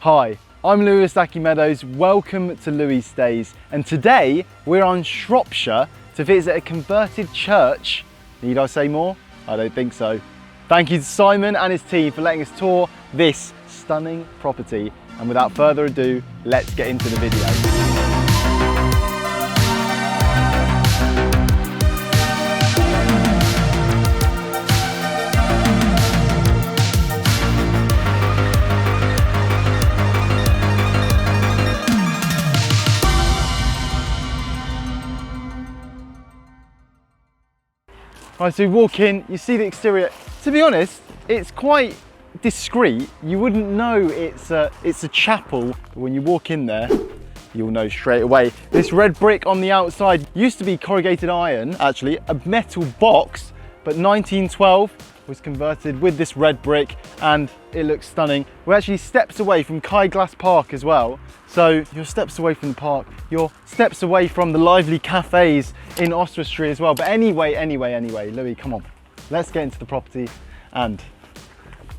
Hi, I'm Lewis Aki Meadows, welcome to Louis Stays, and today we're on Shropshire to visit a converted church. Need I say more? I don't think so. Thank you to Simon and his team for letting us tour this stunning property, and without further ado, let's get into the video. Right, so you walk in, you see the exterior. To be honest, it's quite discreet. You wouldn't know it's a chapel, but when you walk in there, you'll know straight away. This red brick on the outside used to be corrugated iron, actually, a metal box, but 1912 was converted with this red brick and it looks stunning. We're actually steps away from Kai Glass Park as well. So you're steps away from the park, you're steps away from the lively cafes in Oswestry as well. But anyway, Louis, come on, let's get into the property and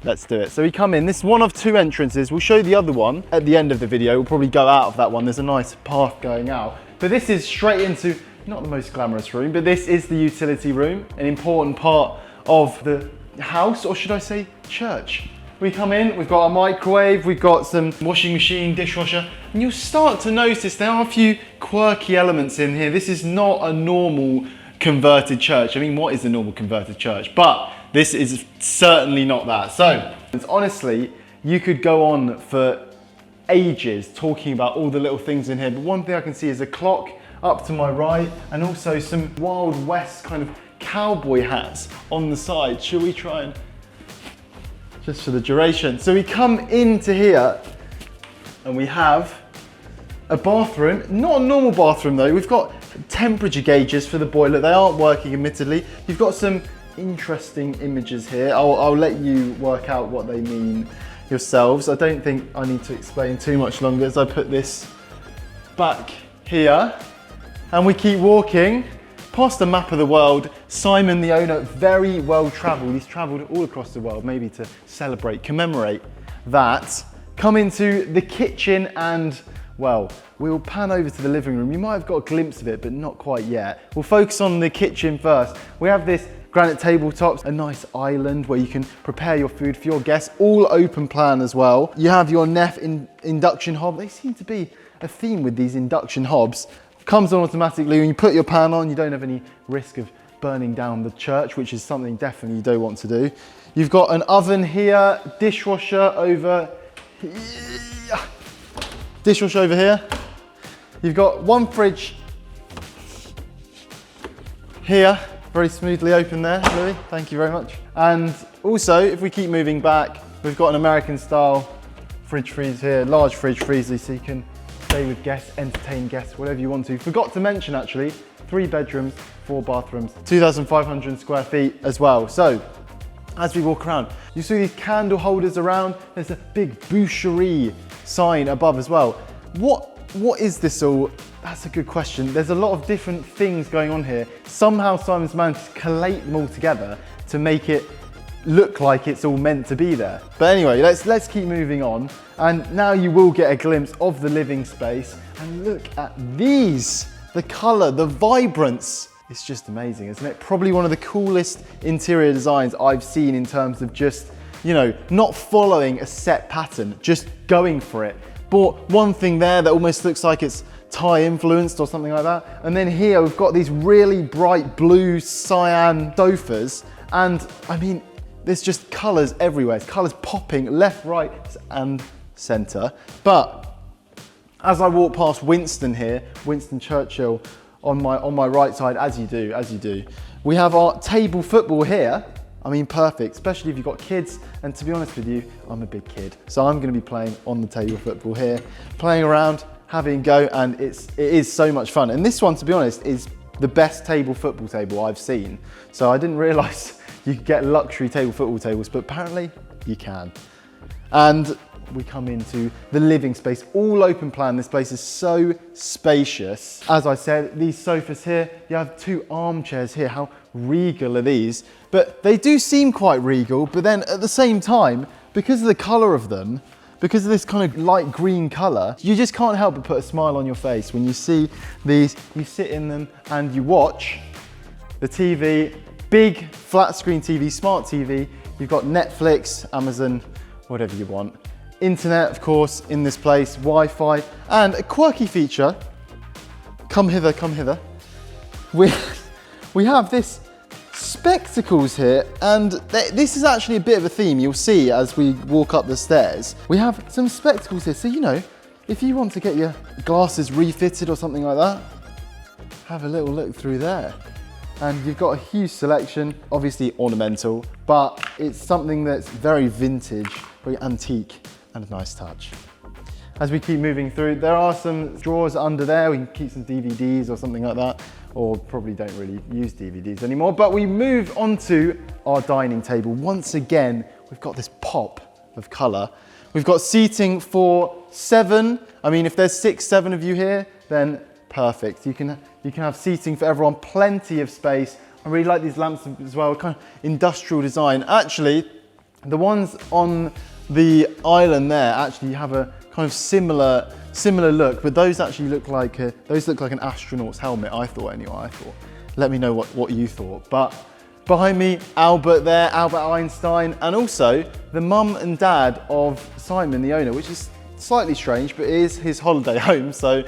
let's do it. So we come in, this is one of two entrances. We'll show you the other one at the end of the video. We'll probably go out of that one. There's a nice path going out. But this is straight into, not the most glamorous room, but this is the utility room, an important part of the house, or should I say church. We come in, we've got a microwave, we've got some washing machine, dishwasher, and you'll start to notice there are a few quirky elements in here. This is not a normal converted church. I mean, what is a normal converted church? But this is certainly not that. So, honestly, you could go on for ages talking about all the little things in here, but one thing I can see is a clock up to my right, and also some Wild West kind of cowboy hats on the side. Shall we try and, just for the duration. So we come into here and we have a bathroom, not a normal bathroom though. We've got temperature gauges for the boiler. They aren't working admittedly. You've got some interesting images here. I'll let you work out what they mean yourselves. I don't think I need to explain too much longer as I put this back here and we keep walking past a map of the world. Simon, the owner, very well travelled. He's travelled all across the world, maybe to celebrate, commemorate that. Come into the kitchen and, well, we'll pan over to the living room. You might have got a glimpse of it, but not quite yet. We'll focus on the kitchen first. We have this granite tabletops, a nice island where you can prepare your food for your guests, all open plan as well. You have your Neff induction hob. They seem to be a theme with these induction hobs. Comes on automatically. When you put your pan on, you don't have any risk of burning down the church, which is something definitely you don't want to do. You've got an oven here, dishwasher over here. Dishwasher over here. You've got one fridge here, very smoothly open there, Louis, thank you very much. And also, if we keep moving back, we've got an American style fridge freezer here, large fridge freezer, so you can stay with guests, entertain guests, whatever you want to. Forgot to mention actually, 3 bedrooms, 4 bathrooms, 2,500 square feet as well. So, as we walk around, you see these candle holders around. There's a big boucherie sign above as well. What is this all? That's a good question. There's a lot of different things going on here. Somehow Simon's managed to collate them all together to make it look like it's all meant to be there. But anyway, let's keep moving on. And now you will get a glimpse of the living space. And look at these, the color, the vibrance. It's just amazing, isn't it? Probably one of the coolest interior designs I've seen in terms of just, you know, not following a set pattern, just going for it. Bought one thing there that almost looks like it's Thai influenced or something like that. And then here we've got these really bright blue cyan sofas. And I mean, there's just colors everywhere. It's colors popping left, right, and center. But as I walk past Winston here, Winston Churchill on my right side, as you do, we have our table football here. I mean, perfect, especially if you've got kids. And to be honest with you, I'm a big kid. So I'm gonna be playing on the table football here, playing around, having a go, and it is so much fun. And this one, to be honest, is the best table football table I've seen. So I didn't realize you could get luxury table football tables, but apparently you can. And we come into the living space, all open plan. This place is so spacious. As I said, these sofas here, you have 2 armchairs here. How regal are these? But they do seem quite regal, but then at the same time, because of the color of them, because of this kind of light green color, you just can't help but put a smile on your face when you see these. You sit in them and you watch the TV, big flat screen TV, smart TV. You've got Netflix, Amazon, whatever you want. Internet, of course, in this place, Wi-Fi, and a quirky feature. Come hither, come hither. We have this spectacles here, and this is actually a bit of a theme you'll see as we walk up the stairs. We have some spectacles here, so you know, if you want to get your glasses refitted or something like that, have a little look through there. And you've got a huge selection, obviously ornamental, but it's something that's very vintage, very antique, and a nice touch. As we keep moving through, there are some drawers under there. We can keep some DVDs or something like that, or probably don't really use DVDs anymore. But we move on to our dining table. Once again, we've got this pop of color. We've got seating for 7. I mean, if there's 6, 7 of you here, then perfect. You can have seating for everyone, plenty of space. I really like these lamps as well, kind of industrial design. Actually, the ones on the island there actually have a kind of similar look, but those actually look like an astronaut's helmet. I thought. Let me know what you thought. But behind me, Albert there, Albert Einstein, and also the mum and dad of Simon, the owner, which is slightly strange, but it is his holiday home. So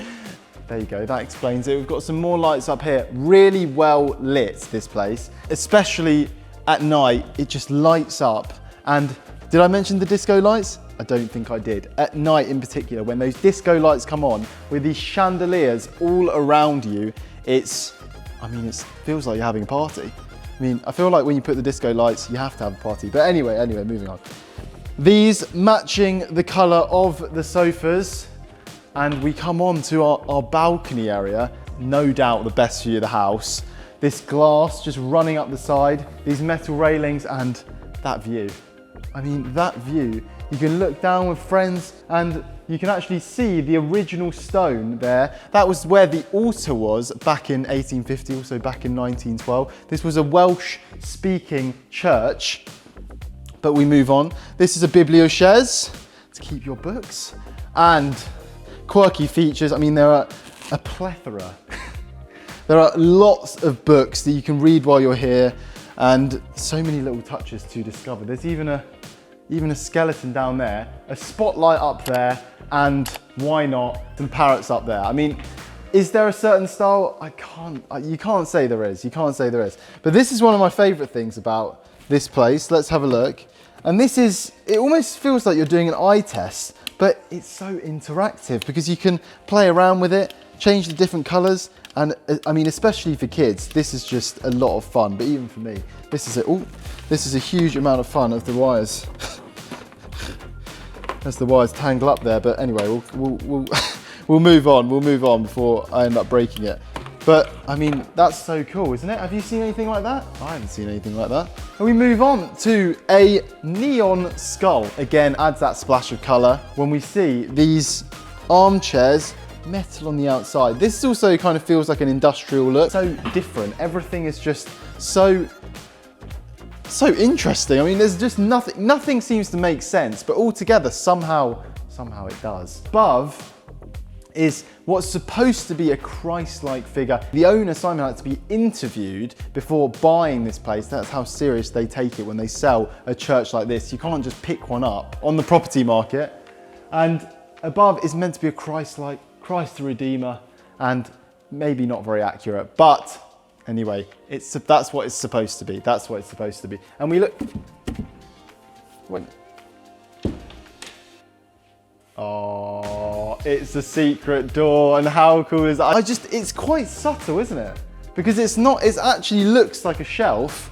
there you go, that explains it. We've got some more lights up here. Really well lit, this place, especially at night. It just lights up. And did I mention the disco lights? I don't think I did. At night in particular, when those disco lights come on with these chandeliers all around you, it feels like you're having a party. I mean, I feel like when you put the disco lights, you have to have a party. But anyway, moving on. These matching the color of the sofas, and we come on to our balcony area, no doubt the best view of the house. This glass just running up the side, these metal railings, and that view. I mean, that view, you can look down with friends and you can actually see the original stone there. That was where the altar was back in 1850, also back in 1912. This was a Welsh-speaking church, but we move on. This is a bibliochaise to keep your books, and quirky features. I mean, there are a plethora. There are lots of books that you can read while you're here, and so many little touches to discover. There's even a skeleton down there, a spotlight up there, and why not some parrots up there. I mean, is there a certain style? You can't say there is. But this is one of my favorite things about this place. Let's have a look. And it almost feels like you're doing an eye test, but it's so interactive because you can play around with it, change the different colors. And I mean, especially for kids, this is just a lot of fun. But even for me, this is a huge amount of fun as the wires, tangle up there. But anyway, we'll move on. We'll move on before I end up breaking it. But I mean, that's so cool, isn't it? Have you seen anything like that? I haven't seen anything like that. And we move on to a neon skull. Again, adds that splash of color. When we see these armchairs, metal on the outside. This also kind of feels like an industrial look. So different. Everything is just so interesting. I mean, there's just nothing seems to make sense, but altogether somehow it does. Above is what's supposed to be a Christ-like figure. The owner, Simon, had to be interviewed before buying this place. That's how serious they take it when they sell a church like this. You can't just pick one up on the property market. And above is meant to be a Christ-like, Christ the Redeemer, and maybe not very accurate, but anyway, that's what it's supposed to be. That's what it's supposed to be. And we look. Oh, it's a secret door, and how cool is that? It's quite subtle, isn't it? Because it actually looks like a shelf.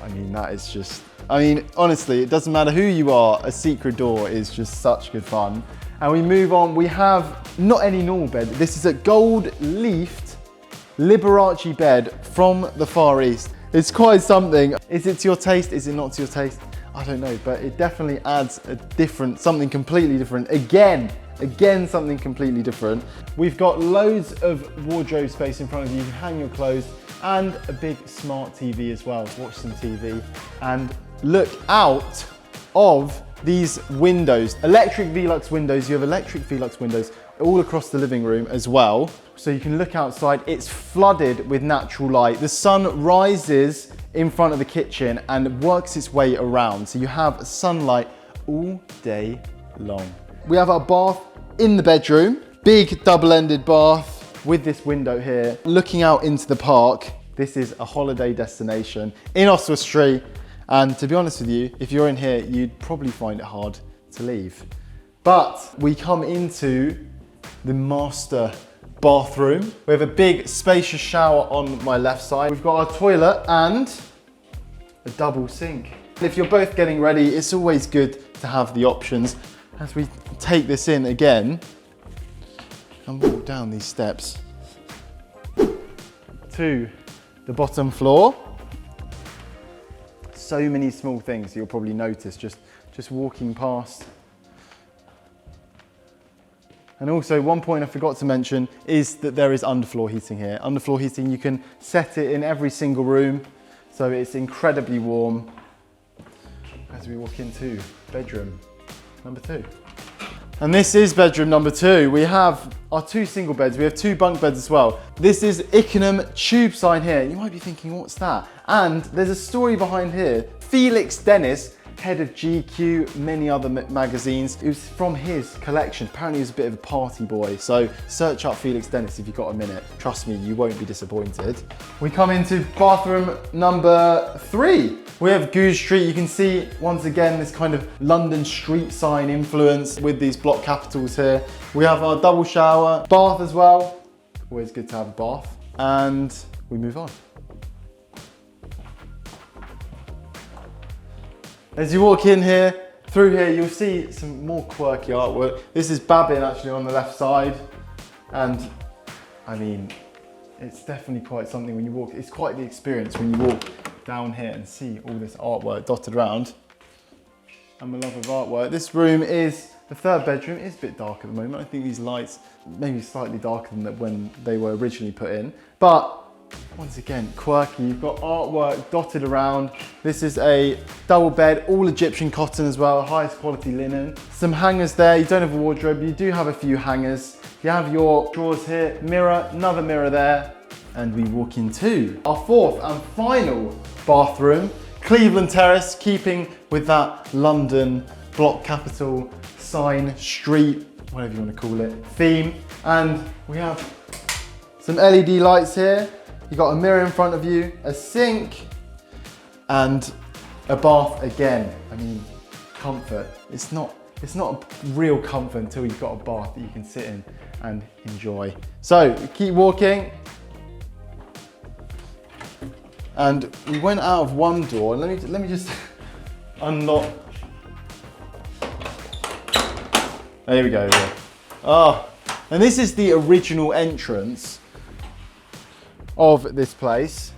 I mean, that is just, honestly, it doesn't matter who you are, a secret door is just such good fun. And we move on, we have not any normal bed. This is a gold-leafed Liberace bed from the Far East. It's quite something. Is it to your taste? Is it not to your taste? I don't know, but it definitely adds something completely different. Again, something completely different. We've got loads of wardrobe space in front of you. You can hang your clothes, and a big smart TV as well. Watch some TV and look out of these windows, electric Velux windows. You have electric Velux windows all across the living room as well. So you can look outside. It's flooded with natural light. The sun rises in front of the kitchen and works its way around. So you have sunlight all day long. We have our bath in the bedroom. Big double-ended bath with this window here, looking out into the park. This is a holiday destination in Oswestry. And to be honest with you, if you're in here, you'd probably find it hard to leave. But we come into the master bathroom. We have a big spacious shower on my left side. We've got our toilet and a double sink. If you're both getting ready, it's always good to have the options. As we take this in again and walk down these steps to the bottom floor. So many small things you'll probably notice just walking past. And also one point I forgot to mention is that there is underfloor heating here. Underfloor heating, you can set it in every single room, so it's incredibly warm. As we walk into bedroom number 2. And this is bedroom number 2. We have our 2 single beds. We have 2 bunk beds as well. This is Ickenham tube sign here. You might be thinking, what's that? And there's a story behind here. Felix Dennis, head of GQ, many other magazines. It was from his collection. Apparently he was a bit of a party boy. So search up Felix Dennis if you've got a minute. Trust me, you won't be disappointed. We come into bathroom number 3. We have Goose Street. You can see, once again, this kind of London street sign influence with these block capitals here. We have our double shower, bath as well. Always good to have a bath. And we move on. As you walk in here, through here, you'll see some more quirky artwork. This is Babin actually on the left side. And I mean, it's definitely quite something when you walk. It's quite the experience when you walk down here and see all this artwork dotted around. I'm a lover of artwork. This room is the 3rd bedroom. It's a bit dark at the moment. I think these lights maybe slightly darker than when they were originally put in. But once again, quirky. You've got artwork dotted around. This is a double bed, all Egyptian cotton as well, highest quality linen. Some hangers there. You don't have a wardrobe, you do have a few hangers. You have your drawers here, mirror, another mirror there. And we walk into our 4th and final bathroom. Cleveland Terrace, keeping with that London block capital sign, street, whatever you want to call it, theme. And we have some LED lights here. You've got a mirror in front of you, a sink, and a bath again. I mean, comfort. It's not real comfort until you've got a bath that you can sit in and enjoy. So keep walking. And we went out of one door. Let me just unlock. There we go. Oh, and this is the original entrance of this place.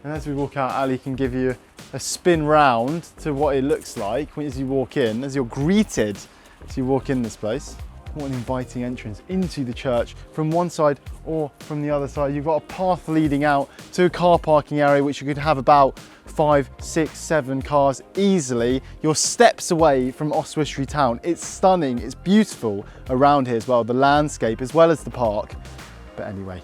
And as we walk out, Ali can give you a spin round to what it looks like as you walk in, as you're greeted as you walk in this place. What an inviting entrance into the church from one side or from the other side. You've got a path leading out to a car parking area which you could have about 5, 6, 7 cars easily. You're steps away from Oswestry town. It's stunning, it's beautiful around here as well, the landscape as well as the park. But anyway,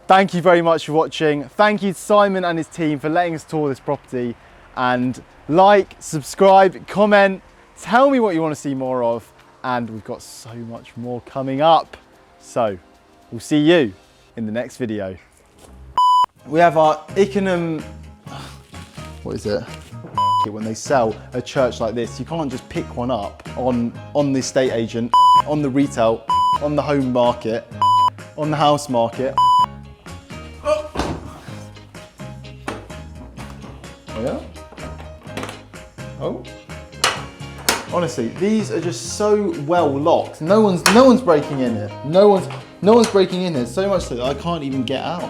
thank you very much for watching. Thank you to Simon and his team for letting us tour this property. And like, subscribe, comment, tell me what you want to see more of. And we've got so much more coming up. So we'll see you in the next video. We have our Ickenham, what is it? When they sell a church like this, you can't just pick one up on the estate agent, on the retail, on the home market, on the house market. Oh yeah? Oh. Honestly, these are just so well locked. No one's breaking in here. No one's breaking in here. So much so that I can't even get out.